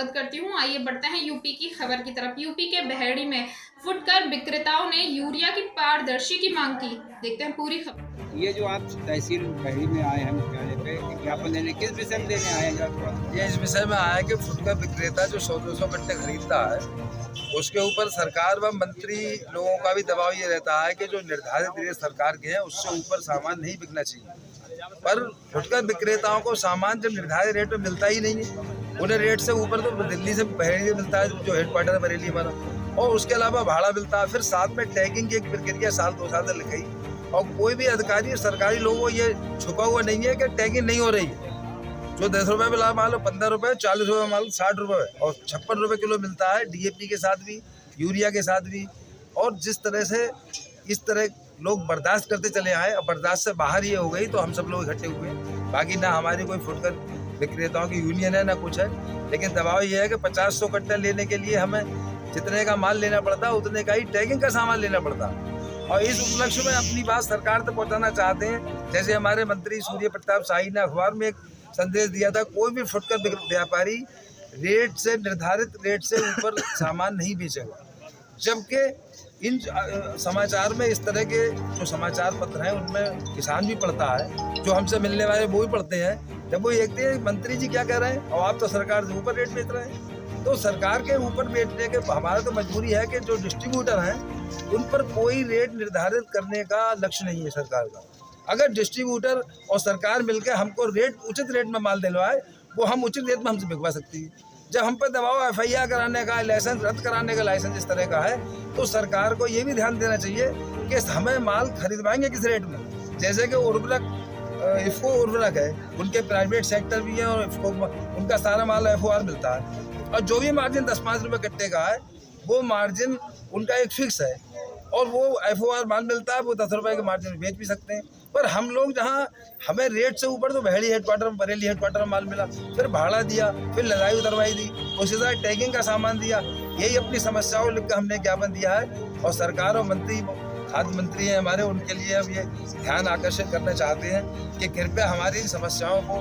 स्वागत करती हूँ। आइए बढ़ते हैं यूपी की खबर की तरफ। यूपी के बहेड़ी में फुटकर विक्रेताओं ने यूरिया की पारदर्शी की मांग की। देखते हैं पूरी खबर। ये जो आप तहसील बहेड़ी में आए हैं मुख्यालय पे ज्ञापन देने, किस विषय में देने आए हैं? ये इस विषय में आया कि फुटकर विक्रेता जो 100-200 कट्टे खरीदता है, उसके ऊपर सरकार व मंत्री लोगों का भी दबाव ये रहता है कि जो निर्धारित रेट सरकार के हैं उससे ऊपर सामान नहीं बिकना चाहिए। पर फुटकर विक्रेताओं को सामान जब निर्धारित रेट में मिलता ही नहीं है, उन्हें रेट से ऊपर तो दिल्ली से बहेड़ी में मिलता है, जो हेडक्वार्टर है बरेली हमारा, और उसके अलावा भाड़ा मिलता है। फिर साथ में टैगिंग की एक प्रक्रिया 1-2 साल तक लग गई, और कोई भी अधिकारी सरकारी लोगों को ये छुपा हुआ नहीं है कि टैगिंग नहीं हो रही है। जो 10 रुपये में मान लो 15 रुपये, 40 रुपये मान लो 60 रुपये, और 56 रुपये किलो मिलता है डीएपी के साथ भी, यूरिया के साथ भी। और जिस तरह से इस तरह लोग बर्दाश्त करते चले आए, और बर्दाश्त से बाहर ये हो गई तो हम सब लोग इकट्ठे हुए। बाकी ना हमारी कोई फुटकर विक्रेताओं की यूनियन है ना कुछ है, लेकिन दबाव ये है कि 50-100 कट्टा लेने के लिए हमें जितने का माल लेना पड़ता है उतने का ही टैगिंग का सामान लेना पड़ता है। और इस उपलक्ष्य में अपनी बात सरकार तक पहुंचाना चाहते हैं। जैसे हमारे मंत्री सूर्य प्रताप शाही ने अखबार में एक संदेश दिया था, कोई भी फुटकर व्यापारी रेट से निर्धारित रेट से ऊपर सामान नहीं बेचेगा। जबकि इन समाचार में इस तरह के जो समाचार पत्र हैं उनमें किसान भी पढ़ता है, जो हमसे मिलने वाले वो भी पढ़ते हैं। जब वो देखते हैं मंत्री जी क्या कह रहे हैं और आप तो सरकार से ऊपर रेट बेच रहे हैं, तो सरकार के ऊपर बेचने के हमारा तो मजबूरी है कि जो डिस्ट्रीब्यूटर हैं उन पर कोई रेट निर्धारित करने का लक्ष्य नहीं है सरकार का। अगर डिस्ट्रीब्यूटर और सरकार मिलकर हमको रेट उचित रेट में माल दिलवाए, वो हम उचित रेट में हमसे बिकवा सकती है। जब हम पर दबाव एफआईआर कराने का, लाइसेंस रद्द कराने का लाइसेंस इस तरह का है, तो सरकार को ये भी ध्यान देना चाहिए कि हमें माल खरीदवाएंगे किस रेट में। जैसे कि उर्वरक, इफ्को उर्वरक है, उनके प्राइवेट सेक्टर भी है, और इफ्को उनका सारा माल एफओआर मिलता है, और जो भी मार्जिन 10-5 रुपये कट्टे का है वो मार्जिन उनका एक फिक्स है, और वो एफओआर माल मिलता है, वो 10 रुपये के मार्जिन में बेच भी सकते हैं। पर हम लोग जहाँ हमें रेट से ऊपर तो बहेड़ी हेडक्वार्टर में, बरेली हेडक्वार्टर में माल मिला, फिर भाड़ा दिया, फिर लदाई उतरवाई दी, उसके साथ टैगिंग का सामान दिया। यही अपनी समस्याओं लिख कर हमने ज्ञापन दिया है, और सरकार और मंत्री, खाद्य मंत्री हैं हमारे, उनके लिए हम ये ध्यान आकर्षित करना चाहते हैं कि कृपया हमारी समस्याओं को,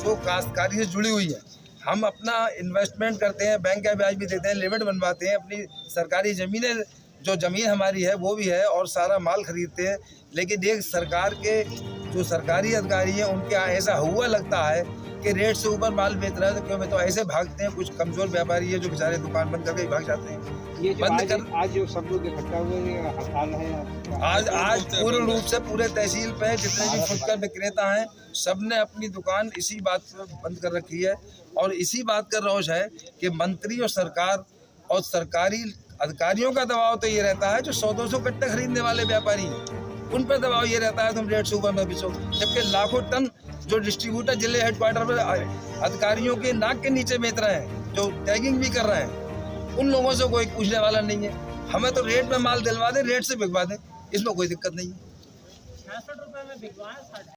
जो काश्तकारी से जुड़ी हुई है, हम अपना इन्वेस्टमेंट करते हैं, बैंक का ब्याज भी देते हैं, लिमिट बनवाते हैं, अपनी सरकारी ज़मीनें, जो ज़मीन हमारी है वो भी है, और सारा माल खरीदते हैं। लेकिन एक सरकार के जो सरकारी अधिकारी हैं उनके यहाँ ऐसा हुआ लगता है कि रेट से ऊपर माल बेच रहा है तो क्यों में, तो ऐसे भागते हैं। कुछ कमज़ोर व्यापारी है जो बेचारे दुकान बंद करके भाग जाते हैं। ये जो आज जो सब लोग इकट्ठा हुए हड़ताल है, आज पूर्ण रूप से पूरे तहसील पे जितने भी फुटकर विक्रेता हैं सबने अपनी दुकान इसी बात पर बंद कर रखी है, और इसी बात का रोष है कि मंत्री और सरकार और सरकारी अधिकारियों का दबाव तो ये रहता है, जो 100-200 कट्टे खरीदने वाले व्यापारी हैं उन पर दबाव ये रहता है तुम रेट से ऊपर में बेचो। जबकि लाखों टन जो डिस्ट्रीब्यूटर जिले हेडक्वार्टर पर अधिकारियों के नाक के नीचे बेच रहे हैं, जो टैगिंग भी कर रहे हैं, उन लोगों से कोई पूछने वाला नहीं है। हमें तो रेट में माल दिलवा दें, रेट से बिकवा दें, इसमें कोई दिक्कत नहीं है। 66 रुपये में बिकवाएं।